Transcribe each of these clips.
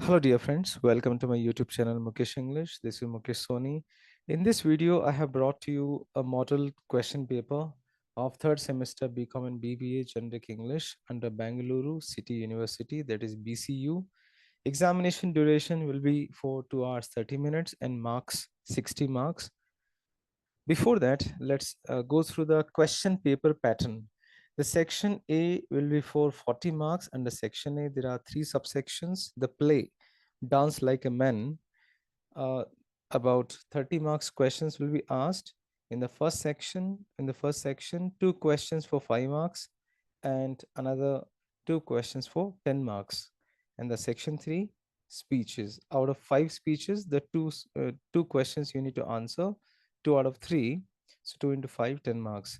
Hello dear friends, welcome to my YouTube channel Mukesh English. This is Mukesh Soni. In this video, I have brought to you a model question paper of third semester BCom and BBA Generic English under Bengaluru City University, that is BCU. Examination duration will be for 2 hours 30 minutes and marks 60 marks. Before that, let's go through the question paper pattern. The section A will be for 40 marks. Under section A, there are 3 subsections. The play, Dance Like a Man, uh, about 30 marks questions will be asked. In the first section, 2 questions for 5 marks and another 2 questions for 10 marks. And the section 3, speeches. Out of 5 speeches, the two questions you need to answer, 2 out of 3. So 2 into 5, 10 marks.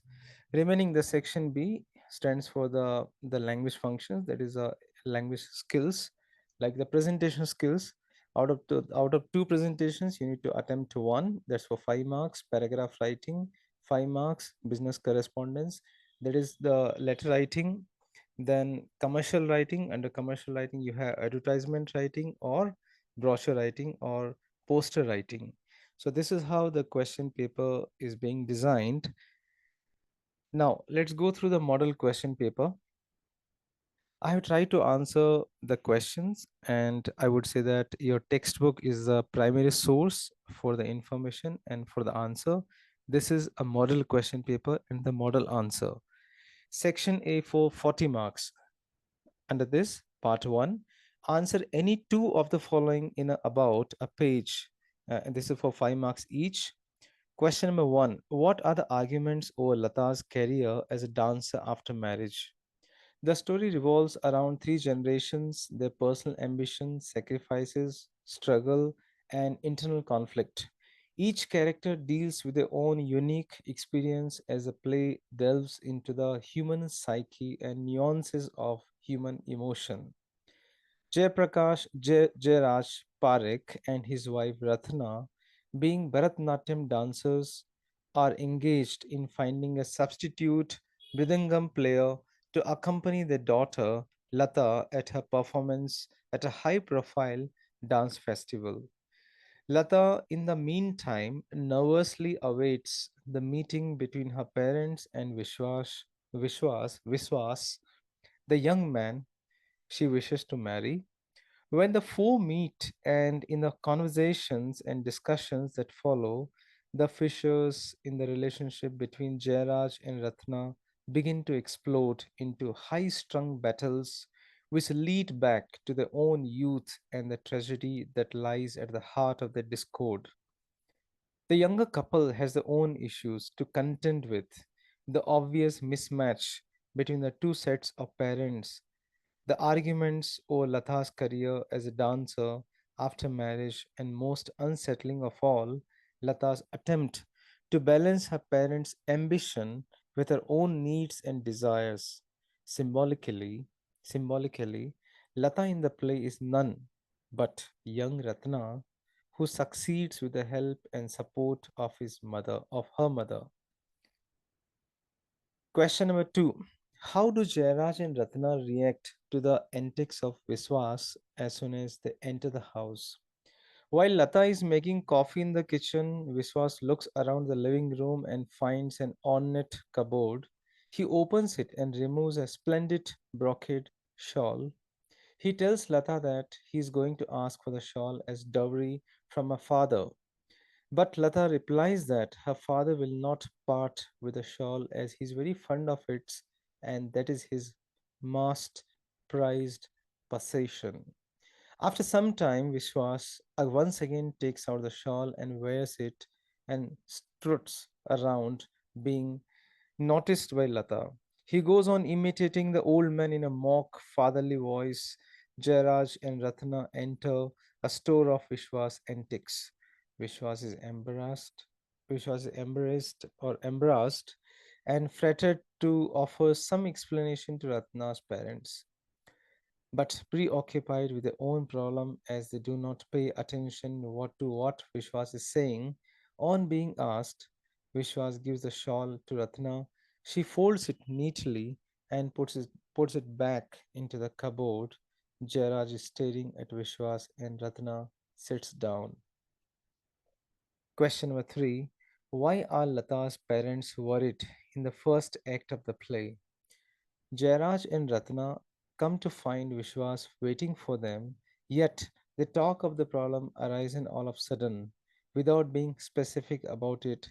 Remaining the section B stands for the language functions, that is language skills, like the presentation skills. Out of 2 presentations, you need to attempt 1. That's for 5 marks. Paragraph writing, 5 marks. Business correspondence, that is the letter writing. Then commercial writing. Under commercial writing, you have advertisement writing or brochure writing or poster writing. So this is how the question paper is being designed. Now let's go through the model question paper. I have tried to answer the questions, and I would say that your textbook is the primary source for the information and for the answer. This is a model question paper and the model answer. Section A for 40 marks. Under this, part 1, answer any 2 of the following in about a page. And this is for 5 marks each. Question number 1, what are the arguments over Lata's career as a dancer after marriage? The story revolves around 3 generations, their personal ambitions, sacrifices, struggle, and internal conflict. Each character deals with their own unique experience as the play delves into the human psyche and nuances of human emotion. Jayraj Parekh and his wife Ratna, being Bharatnatyam dancers, are engaged in finding a substitute Mridangam player to accompany their daughter Lata at her performance at a high profile dance festival. Lata, in the meantime, nervously awaits the meeting between her parents and Viswas, the young man she wishes to marry. When the four meet, and in the conversations and discussions that follow, the fissures in the relationship between Jairaj and Ratna begin to explode into high strung battles which lead back to their own youth and the tragedy that lies at the heart of their discord. The younger couple has their own issues to contend with, the obvious mismatch between the two sets of parents, the arguments over Lata's career as a dancer after marriage, and most unsettling of all, Lata's attempt to balance her parents' ambition with her own needs and desires. Symbolically, symbolically, Lata in the play is none but young Ratna, who succeeds with the help and support of her mother. Question number 2. How do Jairaj and Ratna react to the antics of Viswas as soon as they enter the house? While Lata is making coffee in the kitchen, Viswas looks around the living room and finds an ornate cupboard. He opens it and removes a splendid brocade shawl. He tells Lata that he is going to ask for the shawl as dowry from her father. But Lata replies that her father will not part with the shawl as he's very fond of it, and that is his most prized possession. After some time, Vishwas once again takes out the shawl and wears it and struts around, being noticed by Lata. He goes on imitating the old man in a mock fatherly voice. Jairaj and Ratna enter a store of Vishwas antiques. Vishwas is embarrassed. Vishwas is embarrassed and fretted to offer some explanation to Ratna's parents, but preoccupied with their own problem as they do not pay attention to what Vishwas is saying. On being asked, Vishwas gives the shawl to Ratna. She folds it neatly and puts it back into the cupboard. Jairaj is staring at Vishwas and Ratna sits down. Question number 3. Why are Lata's parents worried in the first act of the play? Jairaj and Ratna come to find Vishwas waiting for them, yet they talk of the problem arising all of a sudden without being specific about it.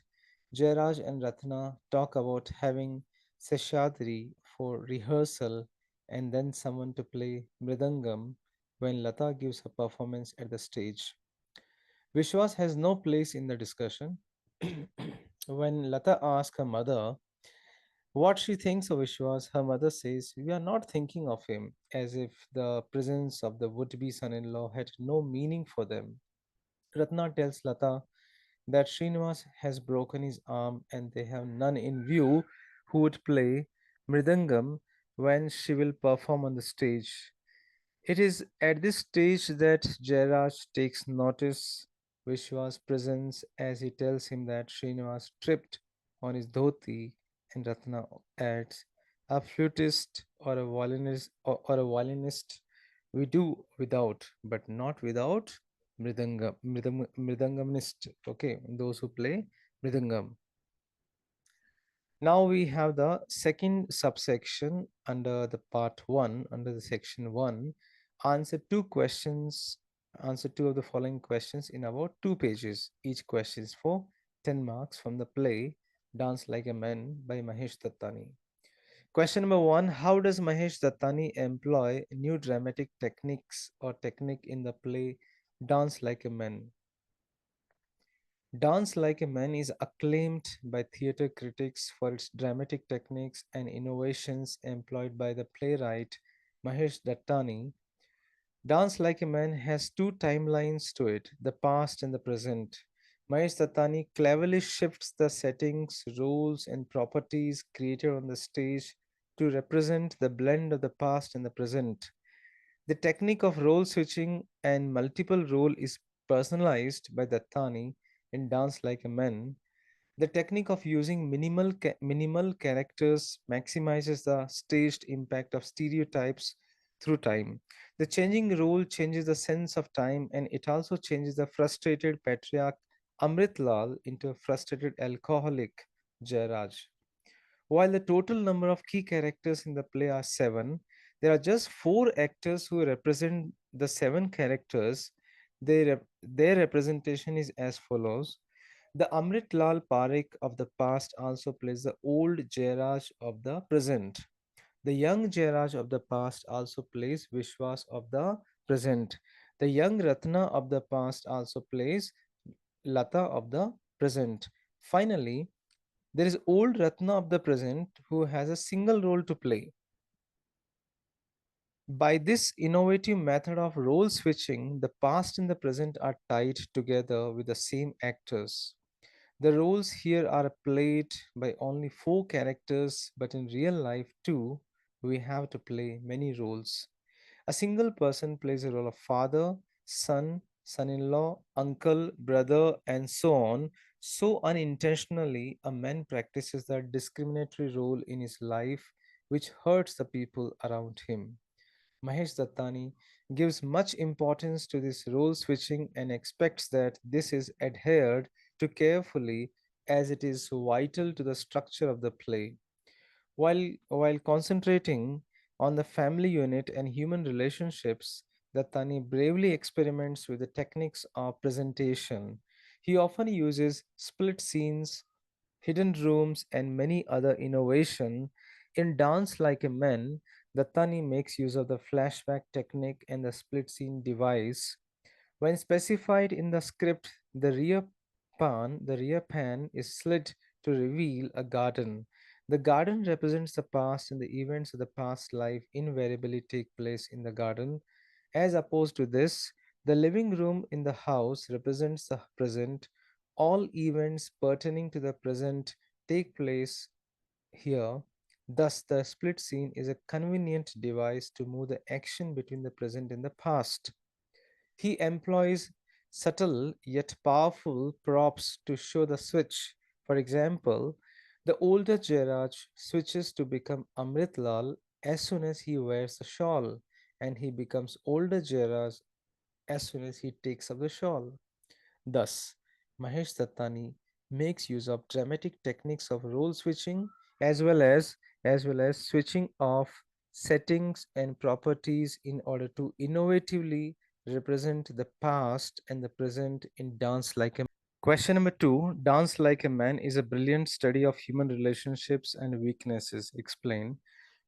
Jairaj and Ratna talk about having Seshadri for rehearsal and then someone to play Mridangam when Lata gives a performance at the stage. Vishwas has no place in the discussion. When Lata asks her mother what she thinks of Vishwas, her mother says, "We are not thinking of him," as if the presence of the would be son in law had no meaning for them. Ratna tells Lata that Srinivas has broken his arm and they have none in view who would play Mridangam when she will perform on the stage. It is at this stage that Jairaj takes notice Vishwa's presence as he tells him that Srinivas tripped on his dhoti, and Ratna adds, "A flutist or a violinist we do without, but not without mridangamist." Okay, those who play mridangam. Now we have the second subsection under the part 1, under the section 1. Answer two questions, answer two of the following questions in about 2 pages. Each question is for 10 marks from the play Dance Like a Man by Mahesh Dattani. Question number 1. How does Mahesh Dattani employ new dramatic techniques or technique in the play Dance Like a Man? Dance Like a Man is acclaimed by theatre critics for its dramatic techniques and innovations employed by the playwright Mahesh Dattani. Dance Like a Man has two timelines to it, the past and the present. Mahesh Dattani cleverly shifts the settings, roles, and properties created on the stage to represent the blend of the past and the present. The technique of role switching and multiple role is personalized by Dattani in Dance Like a Man. The technique of using minimal characters maximizes the staged impact of stereotypes through time. The changing role changes the sense of time, and it also changes the frustrated patriarch Amrit Lal into a frustrated alcoholic Jairaj. While the total number of key characters in the play are 7, there are just 4 actors who represent the 7 characters. Their representation is as follows. The Amrit Lal Parekh of the past also plays the old Jairaj of the present. The young Jairaj of the past also plays Vishwas of the present. The young Ratna of the past also plays Lata of the present. Finally, there is old Ratna of the present who has a single role to play. By this innovative method of role switching, the past and the present are tied together with the same actors. The roles here are played by only 4 characters, but in real life, too, we have to play many roles. A single person plays a role of father, son, son in law, uncle, brother, and so on. So unintentionally, a man practices that discriminatory role in his life which hurts the people around him. Mahesh Dattani gives much importance to this role switching and expects that this is adhered to carefully as it is vital to the structure of the play. While concentrating on the family unit and human relationships, Dattani bravely experiments with the techniques of presentation. He often uses split scenes, hidden rooms, and many other innovation. In Dance Like a Man, Dattani makes use of the flashback technique and the split scene device. When specified in the script, the rear pan is slid to reveal a garden. The garden represents the past, and the events of the past life invariably take place in the garden. As opposed to this, the living room in the house represents the present. All events pertaining to the present take place here. Thus, the split scene is a convenient device to move the action between the present and the past. He employs subtle yet powerful props to show the switch. For example, the older Jairaj switches to become Amritlal as soon as he wears a shawl. and he becomes older Jairaj as soon as he takes up the shawl. Thus, Mahesh Dattani makes use of dramatic techniques of role switching as well as switching of settings and properties in order to innovatively represent the past and the present in Dance Like a. Question number two: Dance Like a Man is a brilliant study of human relationships and weaknesses. Explain.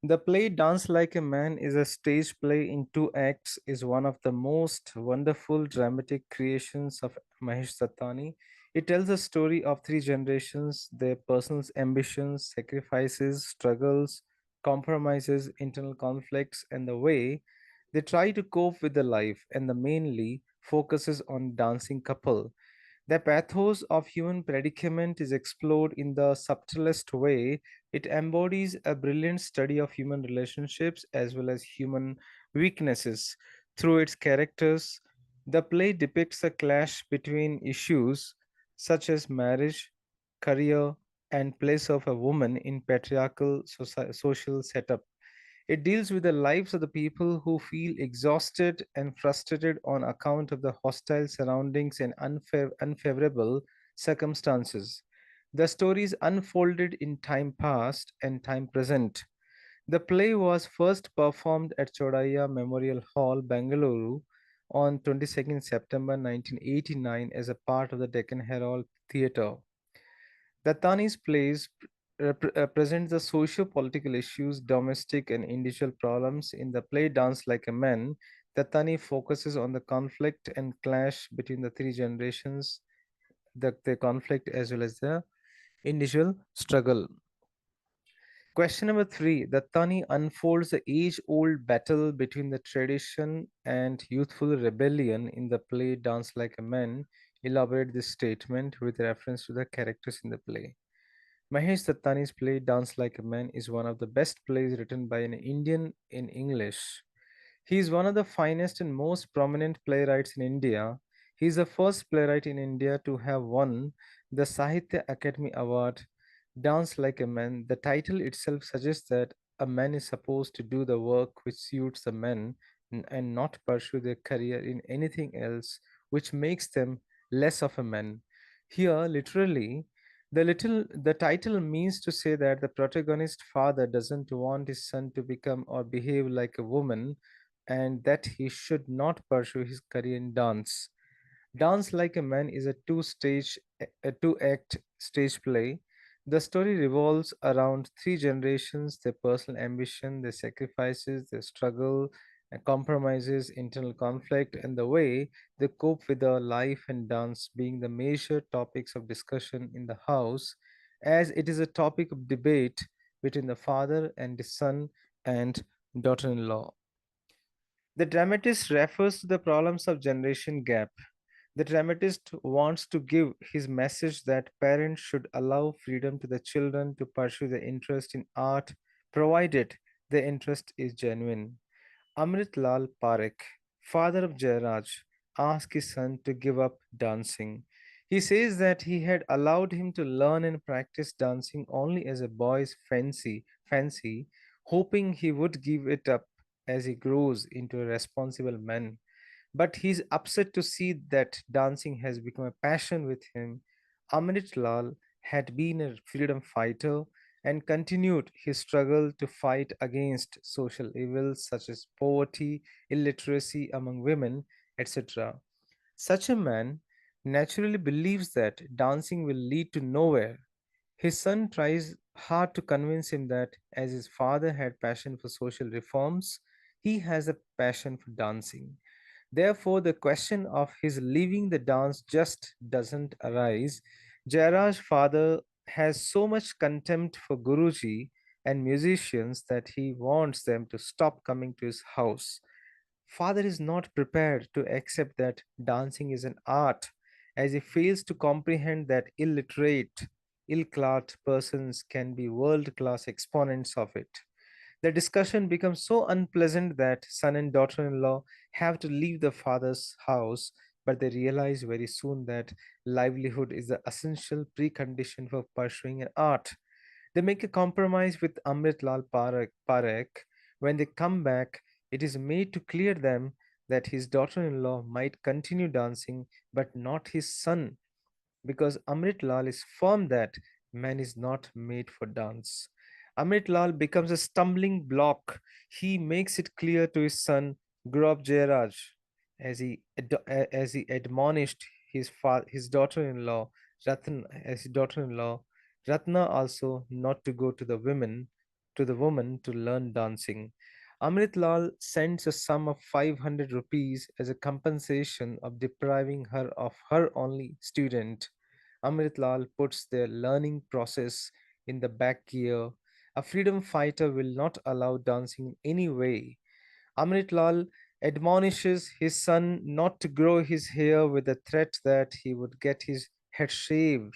The play Dance Like a Man is a stage play in two acts, is one of the most wonderful dramatic creations of Mahesh Dattani. It tells the story of three generations, their personal ambitions, sacrifices, struggles, compromises, internal conflicts, and the way they try to cope with the life, and the mainly focuses on dancing couple. The pathos of human predicament is explored in the subtlest way. It embodies a brilliant study of human relationships as well as human weaknesses. Through its characters, the play depicts a clash between issues such as marriage, career, and place of a woman in patriarchal social setup. It deals with the lives of the people who feel exhausted and frustrated on account of the hostile surroundings and unfavorable circumstances. The story is unfolded in time past and time present. The play was first performed at Chodaiya Memorial Hall, Bengaluru on 22nd September 1989 as a part of the Deccan Herald Theatre. Dattani's plays present the socio-political issues, domestic and individual problems. In the play Dance Like a Man, Dattani focuses on the conflict and clash between the three generations, the conflict as well as the individual struggle. Question number three: Dattani unfolds the age-old battle between the tradition and youthful rebellion in the play Dance Like a Man. Elaborate this statement with reference to the characters in the play. Mahesh Dattani's play Dance Like a Man is one of the best plays written by an Indian in English. He is one of the finest and most prominent playwrights in India. He is the first playwright in India to have won the Sahitya Academy Award. Dance Like a Man, the title itself suggests that a man is supposed to do the work which suits the men and not pursue their career in anything else which makes them less of a man. Here, literally, the title means to say that the protagonist father doesn't want his son to become or behave like a woman and that he should not pursue his career in dance. Dance Like a Man is a two-act stage play. The story revolves around three generations, their personal ambition, their sacrifices, their struggle, and compromises, internal conflict, and the way they cope with their life and dance being the major topics of discussion in the house, as it is a topic of debate between the father and his son and daughter-in-law. The dramatist refers to the problems of generation gap. The dramatist wants to give his message that parents should allow freedom to the children to pursue their interest in art, provided the interest is genuine. Amrit Lal Parekh, father of Jairaj, asked his son to give up dancing. He says that he had allowed him to learn and practice dancing only as a boy's fancy, hoping he would give it up as he grows into a responsible man. But he's upset to see that dancing has become a passion with him. Amrit Lal had been a freedom fighter and continued his struggle to fight against social evils such as poverty, illiteracy among women, etc. Such a man naturally believes that dancing will lead to nowhere. His son tries hard to convince him that as his father had passion for social reforms, he has a passion for dancing. Therefore, the question of his leaving the dance just doesn't arise. Jairaj's father has so much contempt for Guruji and musicians that he wants them to stop coming to his house. Father is not prepared to accept that dancing is an art, as he fails to comprehend that illiterate, ill clad persons can be world class exponents of it. The discussion becomes so unpleasant that son and daughter in law have to leave the father's house, but they realize very soon that livelihood is the essential precondition for pursuing an art. They make a compromise with Amrit Lal Parekh. When they come back, It is made to clear them that his daughter-in-law might continue dancing, but not his son, because Amrit Lal is firm that man is not made for dance. Amrit Lal becomes a stumbling block. He makes it clear to his son, Grob Jayaraj, as he admonished his daughter-in-law, Ratna also not to go to the woman to learn dancing. Amrit Lal sends a sum of 500 rupees as a compensation of depriving her of her only student. Amrit Lal puts their learning process in the back gear. A freedom fighter will not allow dancing in any way. Amrit Lal admonishes his son not to grow his hair with the threat that he would get his head shaved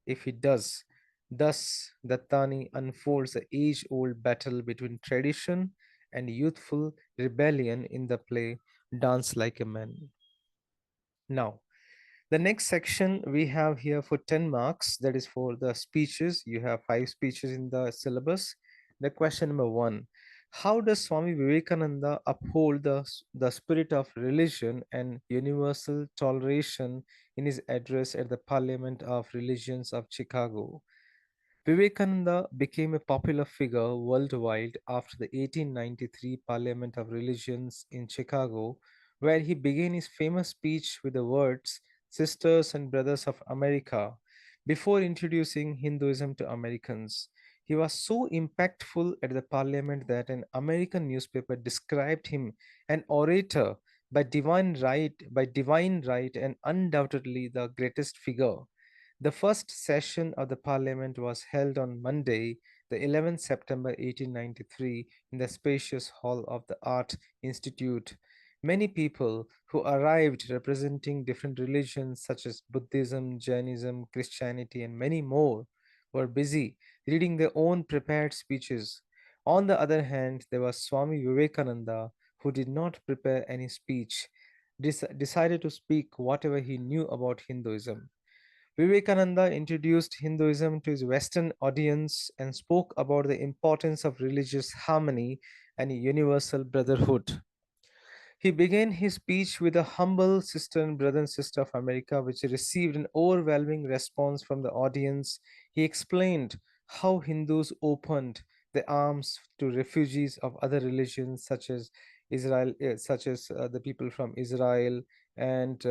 if he does. Thus, Dattani unfolds the age-old battle between tradition and youthful rebellion in the play Dance Like a Man. Now, the next section we have here for 10 marks, that is for the speeches. You have 5 speeches in the syllabus. The question number 1: how does Swami Vivekananda uphold the spirit of religion and universal toleration in his address at the Parliament of Religions of Chicago? Vivekananda became a popular figure worldwide after the 1893 Parliament of Religions in Chicago, where he began his famous speech with the words, Sisters and Brothers of America, before introducing Hinduism to Americans. He was so impactful at the Parliament that an American newspaper described him an orator by divine right and undoubtedly the greatest figure. The first session of the parliament was held on Monday, the 11th September 1893, in the spacious hall of the Art Institute. Many people who arrived representing different religions such as Buddhism, Jainism, Christianity, and many more were busy reading their own prepared speeches. On the other hand, there was Swami Vivekananda, who did not prepare any speech, decided to speak whatever he knew about Hinduism. Vivekananda introduced Hinduism to his Western audience and spoke about the importance of religious harmony and universal brotherhood. He began his speech with a humble sister and brother and sister of America, which received an overwhelming response from the audience. He explained how Hindus opened their arms to refugees of other religions, such as the people from Israel and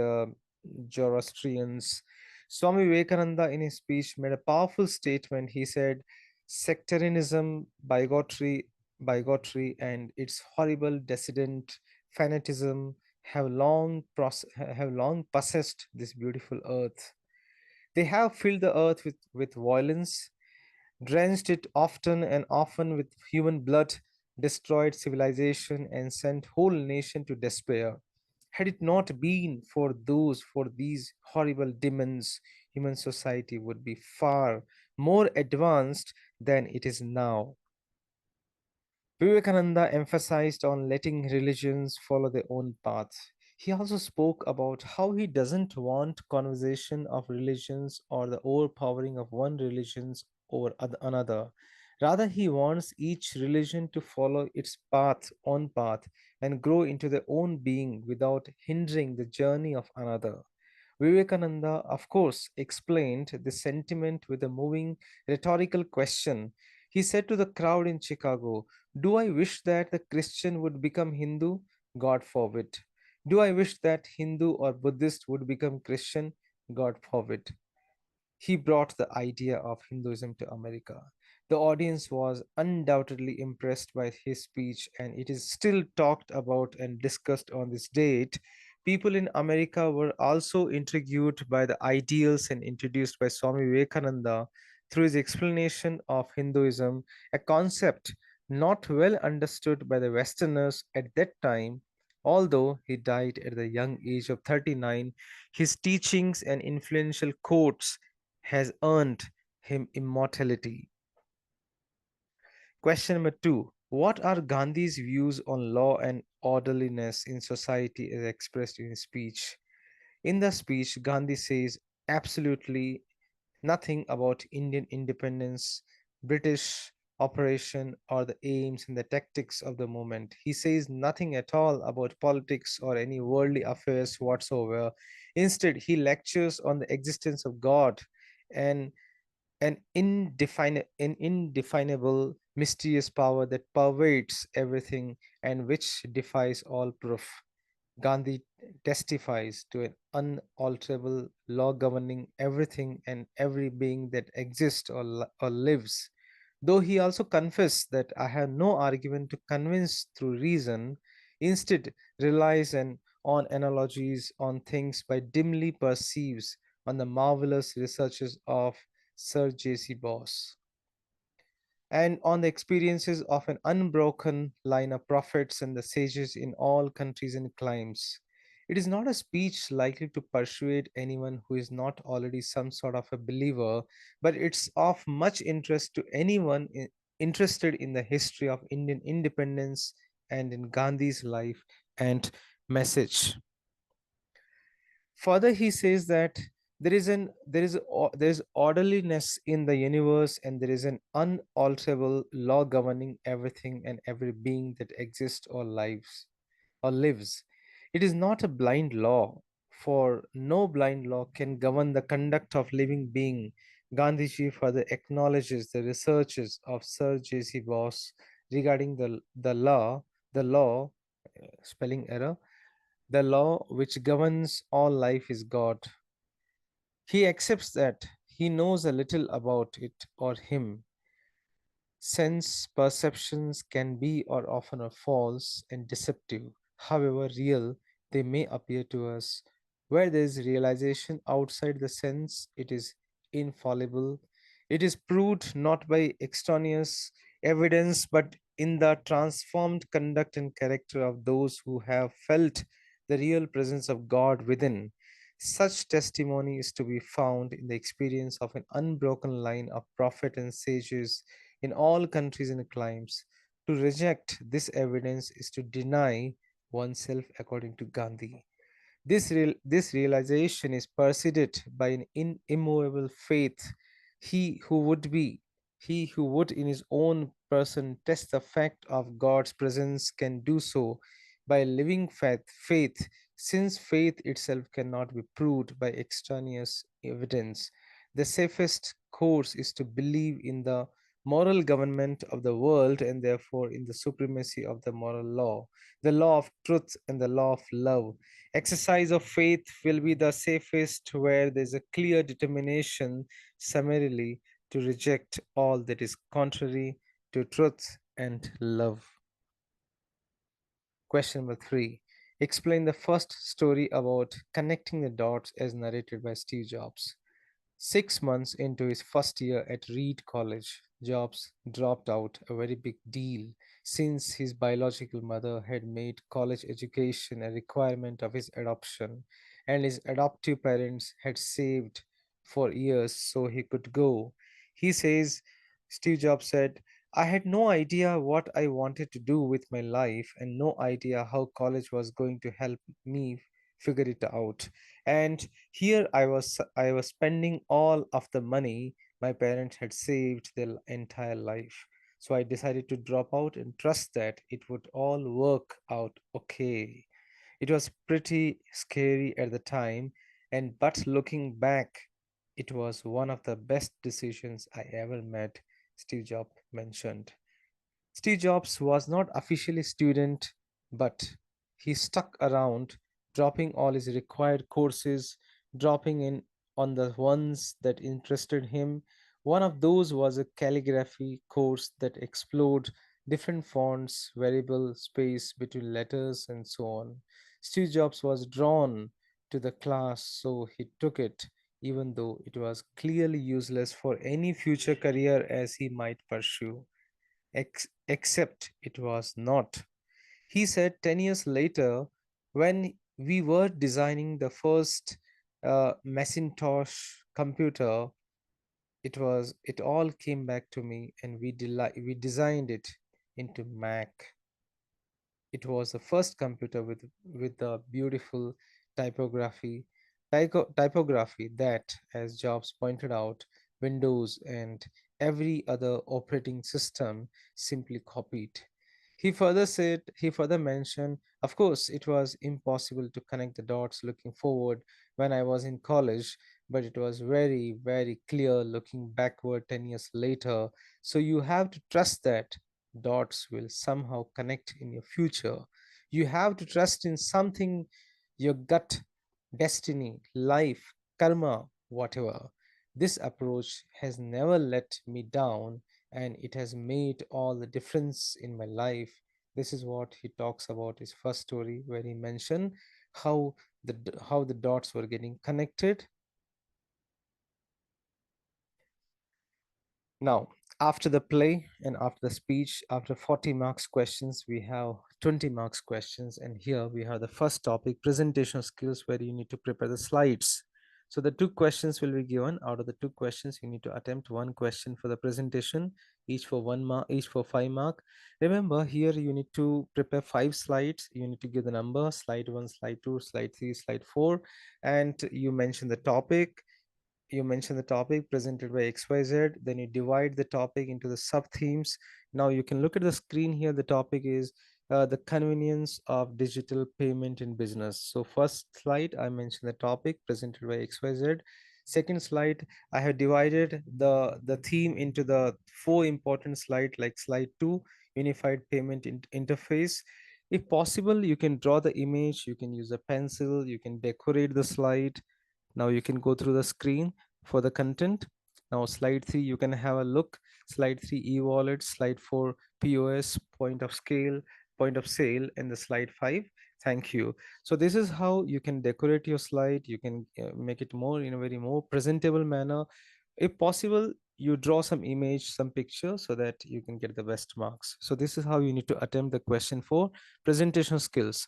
Zoroastrians. Swami Vivekananda, in his speech, made a powerful statement. He said, sectarianism, bigotry, and its horrible dissident fanatism have long possessed this beautiful earth. They have filled the earth with violence, drenched it often with human blood, destroyed civilization, and sent whole nation to despair. Had it not been for these horrible demons, human society would be far more advanced than it is now. Vivekananda emphasized on letting religions follow their own path. He also spoke about how he doesn't want conversation of religions or the overpowering of one religion over another. Rather, he wants each religion to follow its own path, and grow into their own being without hindering the journey of another. Vivekananda, of course, explained this sentiment with a moving rhetorical question. He said to the crowd in Chicago, do I wish that the Christian would become Hindu? God forbid. Do I wish that Hindu or Buddhist would become Christian? God forbid. He brought the idea of Hinduism to America. The audience was undoubtedly impressed by his speech, and it is still talked about and discussed on this date. People in America were also intrigued by the ideals and introduced by Swami Vivekananda through his explanation of Hinduism, a concept not well understood by the Westerners at that time. Although he died at the young age of 39, his teachings and influential quotes has earned him immortality. Question number 2: what are Gandhi's views on law and orderliness in society as expressed in his speech? In the speech, Gandhi says absolutely nothing about Indian independence, British operation, or the aims and the tactics of the moment. He says nothing at all about politics or any worldly affairs whatsoever. Instead, he lectures on the existence of God and an indefinable, mysterious power that pervades everything and which defies all proof. Gandhi testifies to an unalterable law governing everything and every being that exists or lives. Though he also confessed that I have no argument to convince through reason, instead relies on analogies on things by dimly perceives on the marvelous researches of Sir J.C. Bose and on the experiences of an unbroken line of prophets and the sages in all countries and climes. It is not a speech likely to persuade anyone who is not already some sort of a believer, but it's of much interest to anyone interested in the history of Indian independence and in Gandhi's life and message. Further, he says that there is orderliness in the universe, and there is an unalterable law governing everything and every being that exists or lives. It is not a blind law, for no blind law can govern the conduct of living being. Gandhiji further acknowledges the researches of Sir J.C. Bose regarding the law, spelling error, the law which governs all life is God. He accepts that he knows a little about it or him. Sense perceptions can be or often are false and deceptive. However real they may appear to us, where there is realization outside the sense, it is infallible. It is proved not by extraneous evidence, but in the transformed conduct and character of those who have felt the real presence of God within. Such testimony is to be found in the experience of an unbroken line of prophet and sages in all countries and climes. To reject this evidence is to deny oneself, according to Gandhi. This realization is preceded by an immovable faith. He who would be, he who would in his own person test the fact of God's presence can do so by living faith, since faith itself cannot be proved by extraneous evidence. The safest course is to believe in the moral government of the world and therefore in the supremacy of the moral law, the law of truth and the law of love. Exercise of faith will be the safest where there is a clear determination summarily to reject all that is contrary to truth and love. Question number 3. Explain the first story about connecting the dots as narrated by Steve Jobs. 6 months into his first year at Reed College, Jobs dropped out, a very big deal, since his biological mother had made college education a requirement of his adoption, and his adoptive parents had saved for years so he could go. He says, Steve Jobs said, I had no idea what I wanted to do with my life and no idea how college was going to help me figure it out. And here I was spending all of the money my parents had saved their entire life. So I decided to drop out and trust that it would all work out okay. It was pretty scary at the time, and but looking back, it was one of the best decisions I ever made, Steve Jobs mentioned. Steve Jobs was not officially a student, but he stuck around, dropping all his required courses, dropping in on the ones that interested him. One of those was a calligraphy course that explored different fonts, variable space between letters, and so on. Steve Jobs was drawn to the class, so he took it, even though it was clearly useless for any future career as he might pursue. Except it was not. He said 10 years later, when we were designing the first Macintosh computer, it all came back to me, and we designed it into Mac. It was the first computer with the beautiful typography that, as Jobs pointed out, Windows and every other operating system simply copied. He further mentioned, of course, it was impossible to connect the dots looking forward when I was in college, but it was very, very clear looking backward 10 years later. So you have to trust that dots will somehow connect in your future. You have to trust in something, your gut, destiny, life, karma, whatever. This approach has never let me down, and it has made all the difference in my life. This is what he talks about his first story, where he mentioned how how the dots were getting connected. Now, after the play and after the speech, after 40 marks questions, we have 20 marks questions. And here we have the first topic, presentation skills, where you need to prepare the slides. So the two questions will be given. Out of the two questions, you need to attempt one question for the presentation, each for 1 mark, each for 5 mark. Remember, here you need to prepare 5 slides. You need to give the number, slide 1, slide 2, slide 3, slide 4, and you mention the topic. You mention the topic presented by XYZ, then you divide the topic into the sub themes. Now you can look at the screen here. The topic is the convenience of digital payment in business. So first slide, I mentioned the topic presented by XYZ. Second slide, I have divided the theme into the four important slide, like slide 2, unified payment interface. If possible, you can draw the image, you can use a pencil, you can decorate the slide. Now you can go through the screen for the content. Now slide 3, you can have a look. Slide 3, e-wallet. Slide 4, POS, point of sale. And the slide 5, thank you. So this is how you can decorate your slide. You can make it more in a very more presentable manner. If possible, you draw some image, some picture, so that you can get the best marks. So this is how you need to attempt the question for presentation skills.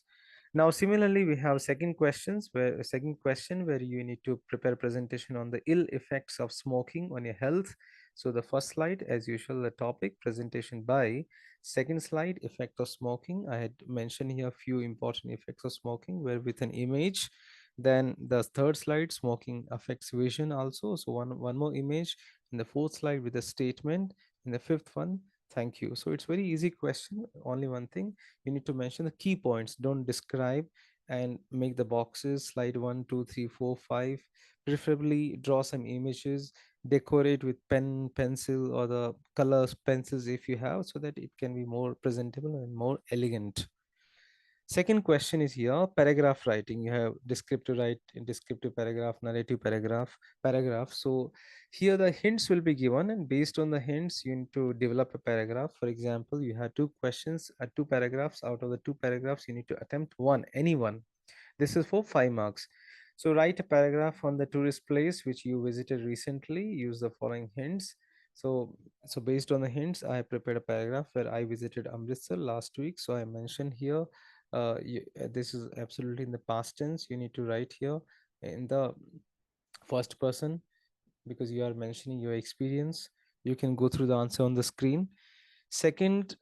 Now, similarly, we have second question where you need to prepare presentation on the ill effects of smoking on your health. So the first slide, as usual, the topic presentation by. Second slide, effect of smoking. I had mentioned here a few important effects of smoking, where with an image. Then the third slide, smoking affects vision also. So one more image. In the fourth slide with a statement. In the fifth one, thank you. So it's very easy question. Only one thing, you need to mention the key points. Don't describe, and make the boxes slide 1 2 3 4 5. Preferably draw some images, decorate with pen, pencil, or the colors pencils if you have, so that it can be more presentable and more elegant. Second question is here, paragraph writing. You have descriptive write, descriptive paragraph, narrative paragraph. So here the hints will be given, and based on the hints, you need to develop a paragraph. For example, you have two questions, two paragraphs. Out of the two paragraphs, you need to attempt one, any one. This is for 5 marks. So write a paragraph on the tourist place which you visited recently. Use the following hints. So, so based on the hints, I have prepared a paragraph where I visited Amritsar last week. So I mentioned here, this is absolutely in the past tense. You need to write here in the first person, because you are mentioning your experience. You can go through the answer on the screen. Second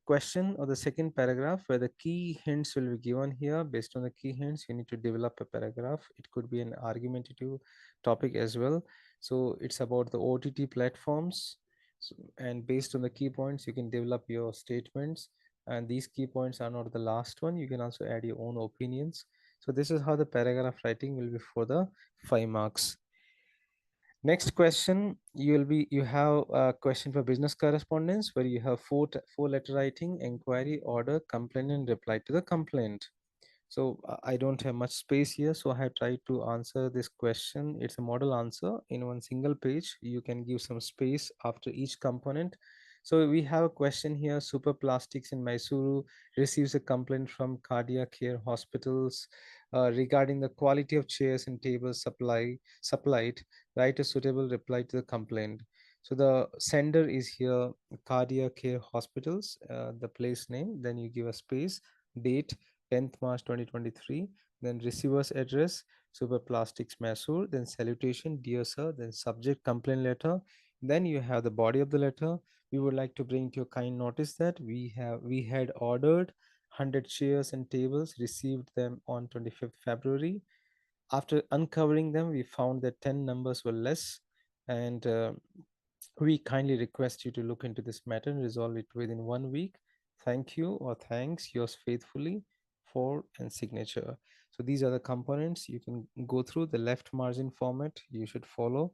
question, or the second paragraph, where the key hints will be given here. Based on the key hints, you need to develop a paragraph. It could be an argumentative topic as well. So it's about the OTT platforms. So, and based on the key points, you can develop your statements. And these key points are not the last one. You can also add your own opinions. So this is how the paragraph writing will be for the 5 marks. Next question, you have a question for business correspondence, where you have four letter writing: inquiry, order, complaint, and reply to the complaint. So I don't have much space here, so I have tried to answer this question. It's a model answer in one single page. You can give some space after each component. So we have a question here: Super Plastics in Mysuru receives a complaint from cardiac care hospitals regarding the quality of chairs and tables supplied. Write a suitable reply to the complaint. So the sender is here, cardiac care hospitals, the place name. Then you give a space, date 10th March 2023, then receiver's address, Super Plastics Mysore, then salutation, dear sir, then subject complaint letter. Then you have the body of the letter. We would like to bring to your kind notice that we had ordered 100 chairs and tables, received them on 25th February. After uncovering them, we found that 10 numbers were less, and We kindly request you to look into this matter and resolve it within 1 week. Thank you or thanks, yours faithfully, for and signature. So these are the components. You can go through the left margin format you should follow.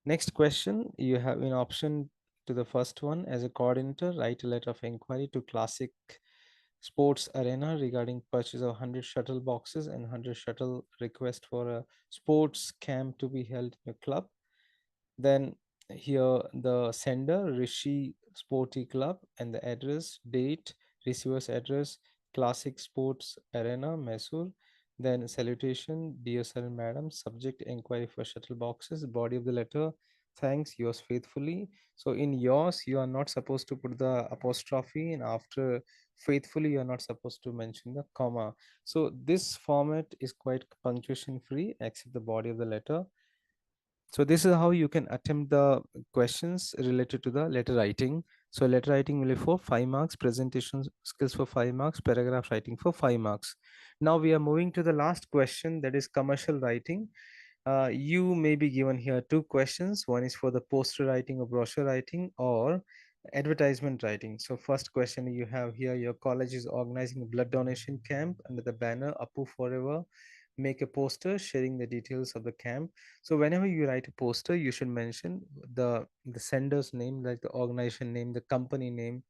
Next question, you have an option to the first one. As a coordinator, write a letter of inquiry to Classic Sports Arena regarding purchase of 100 shuttle boxes and 100 shuttle request for a sports camp to be held in your club. Then here the sender Rishi Sporty Club and the address, date, receiver's address, Classic Sports Arena, Mysore. Then salutation, dear sir and madam, subject inquiry for shuttle boxes, body of the letter, thanks, yours faithfully. So in yours, you are not supposed to put the apostrophe, and after faithfully, you are not supposed to mention the comma. So this format is quite punctuation free, except the body of the letter. So this is how you can attempt the questions related to the letter writing. So letter writing will be for 5 marks, presentation skills for 5 marks, paragraph writing for 5 marks. Now we are moving to the last question, that is commercial writing. You may be given here two questions. One is for the poster writing or brochure writing or advertisement writing. So first question you have here, your college is organizing a blood donation camp under the banner Apu Forever. Make a poster sharing the details of the camp. So whenever you write a poster, you should mention the sender's name, like the organization name, the company name.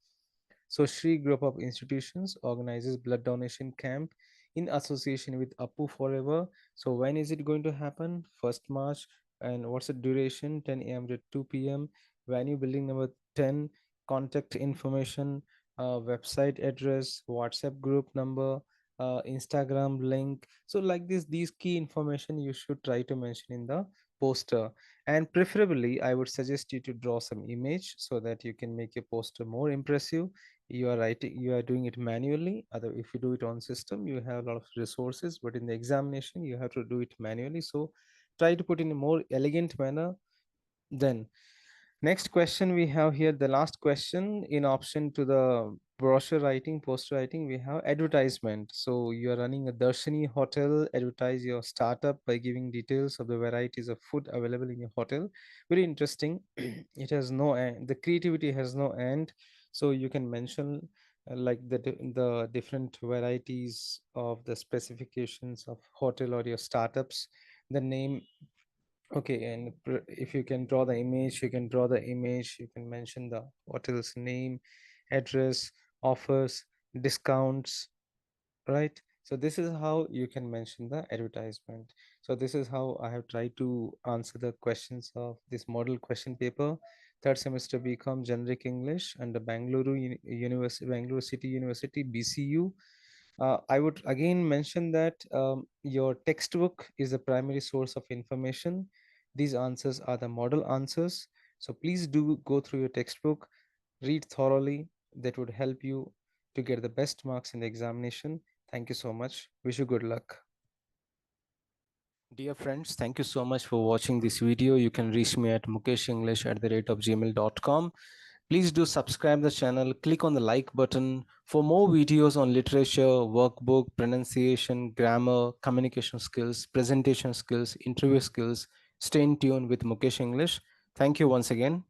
So Shri Group of Institutions organizes blood donation camp in association with Apu Forever. So when is it going to happen? 1st March. And what's the duration? 10 a.m. to 2 p.m. Venue building number 10. Contact information, website address, WhatsApp group number, Instagram link. So like this, these key information you should try to mention in the poster. And preferably, I would suggest you to draw some image so that you can make your poster more impressive. You are doing it manually. Other, if you do it on system, you have a lot of resources, but in the examination you have to do it manually. So try to put in a more elegant manner. Then next question we have here, the last question in option to the brochure writing, poster writing, we have advertisement. So you are running a Darshini hotel, advertise your startup by giving details of the varieties of food available in your hotel. Very interesting. It has no end, the creativity has no end. So you can mention like the different varieties of the specifications of hotel or your startups, the name. Okay, and if you can draw the image, you can draw the image, you can mention the hotel's name, address, offers, discounts, right? So this is how you can mention the advertisement. So this is how I have tried to answer the questions of this model question paper, third semester BCom Generic English under University, Bangalore City University, BCU. I would again mention that your textbook is the primary source of information. These answers are the model answers. So please do go through your textbook, read thoroughly. That would help you to get the best marks in the examination. Thank you so much. Wish you good luck. Dear friends, thank you so much for watching this video. You can reach me at mukeshenglish@gmail.com. Please do subscribe the channel, click on the like button for more videos on literature, workbook, pronunciation, grammar, communication skills, presentation skills, interview skills. Stay in tune with Mukesh English. Thank you once again.